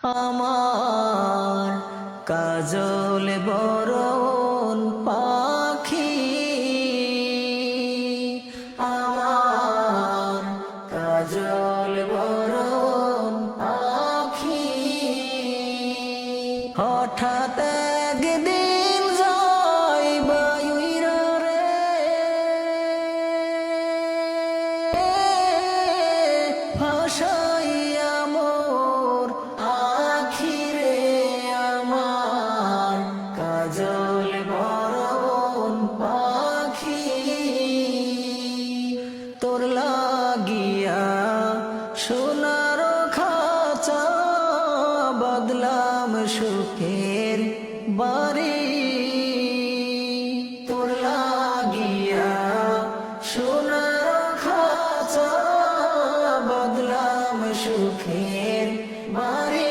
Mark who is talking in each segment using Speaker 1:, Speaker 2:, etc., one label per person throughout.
Speaker 1: আমার কাজল বরণ পাখি, আমার কাজল বরণ পাখি। হঠাৎ একদিন যাই বায়ুইরা রে, ভাসাইয়া মোর আখি রে, আমার কাজল বরণ পাখি। তোর লাগিয়া সোনার খাঁচা বদলাম সুখের বাড়ি, তোর লাগিয়া সোনার খাঁচা বদলাম সুখের বাড়ি।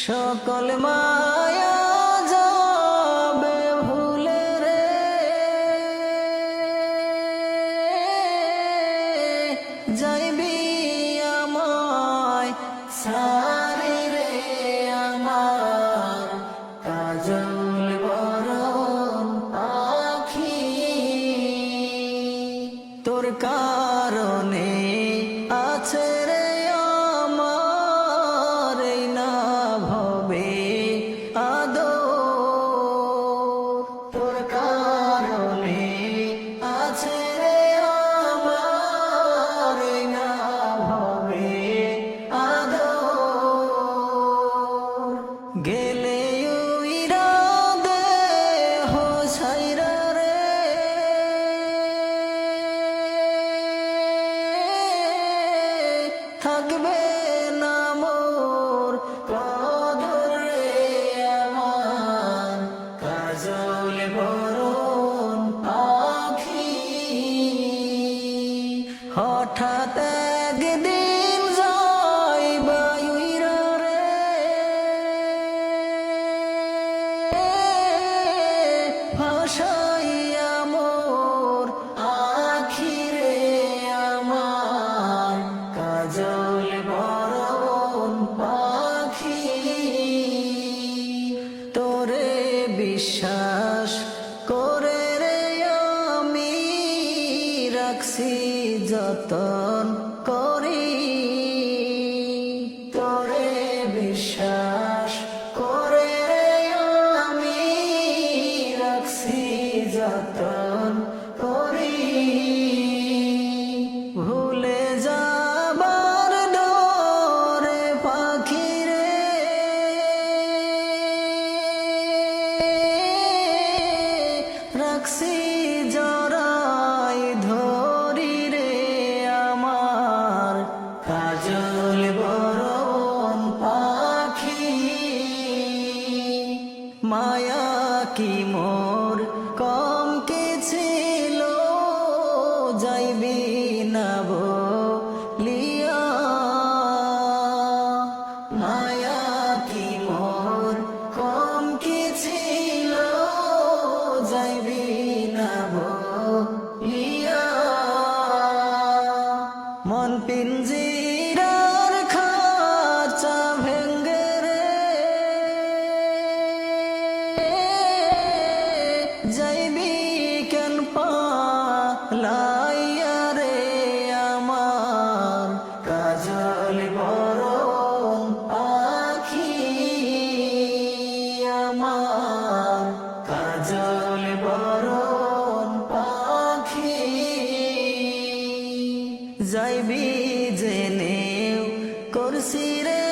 Speaker 1: সকল মায়া যাবে ভুলে রে, যাইবি আমায় সারি রে, আমার কাজল বরণ পাখি। তোর কারণে আছে রে আমার এই না ভবে আদর, তোর কারণে আছে রে আমার এই না ভবে আদর। গেলে উইরা দেহ ছাইরা রে, থাকবে না মোর কদর রে, আমার কাজল বরণ পাখি। হঠাৎ একদিন যাই বায়ুইরা রে, ভাসাইয়া মোর আখি রে, আমার কাজল বরণ পাখি। তোরে বিশ্বাস করে রে আমি রাখছি যতন করি, তোরে বিশ্বাস করে রে আমি রাখছি যতন করি। ভুলে যাবার ডরে পাখি রে, রাখছি জড়াই ধরি রে, আমার কাজল বরণ পাখি। মায়া কি মোর কম কি ছিল, যাইবি না বলিয়া। মায়া কি মোর কম কি ছিল, যাইবি না বলিয়া। মন পিঞ্জিরার খাঁচা ভেঙ্গে রে, যাইবি কেন পালাইয়া রে, আমার কাজল বরণ পাখি। আমার কাজল বরণ পাখি। যাইবি জেনেও করছি রে